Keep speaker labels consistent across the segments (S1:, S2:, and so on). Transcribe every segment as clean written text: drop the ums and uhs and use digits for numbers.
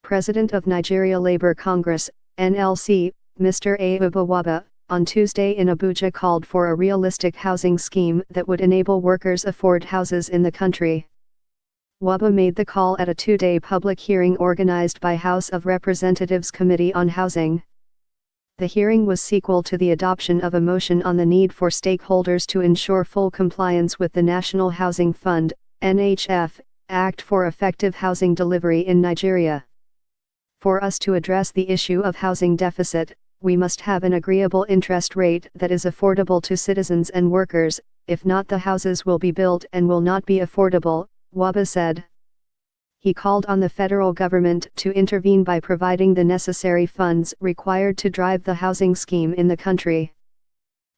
S1: President of Nigeria Labour Congress, NLC, Mr. Ayuba Waba, on Tuesday in Abuja called for a realistic housing scheme that would enable workers afford houses in the country. Waba made the call at a two-day public hearing organized by House of Representatives Committee on Housing. The hearing was sequel to the adoption of a motion on the need for stakeholders to ensure full compliance with the National Housing Fund, NHF, Act for effective housing delivery in Nigeria. For us to address the issue of housing deficit, we must have an agreeable interest rate that is affordable to citizens and workers. If not, the houses will be built and will not be affordable, Waba said. He called on the federal government to intervene by providing the necessary funds required to drive the housing scheme in the country.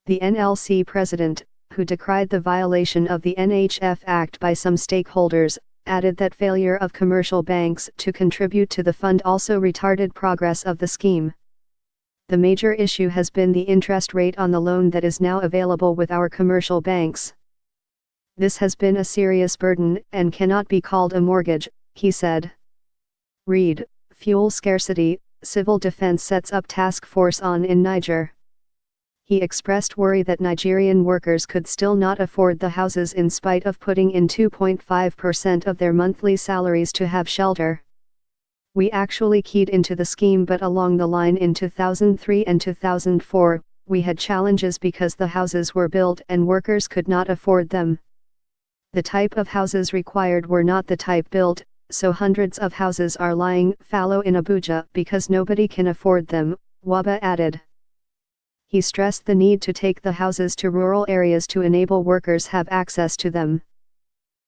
S1: The NLC president, who decried the violation of the NHF Act by some stakeholders, added that failure of commercial banks to contribute to the fund also retarded progress of the scheme. The major issue has been the interest rate on the loan that is now available with our commercial banks. This has been a serious burden and cannot be called a mortgage, he said. Read, Fuel Scarcity, Civil Defense sets up task force on in Niger. He expressed worry that Nigerian workers could still not afford the houses in spite of putting in 2.5% of their monthly salaries to have shelter. We actually keyed into the scheme, but along the line in 2003 and 2004, we had challenges because the houses were built and workers could not afford them. The type of houses required were not the type built, so hundreds of houses are lying fallow in Abuja because nobody can afford them, Waba added. He stressed the need to take the houses to rural areas to enable workers have access to them.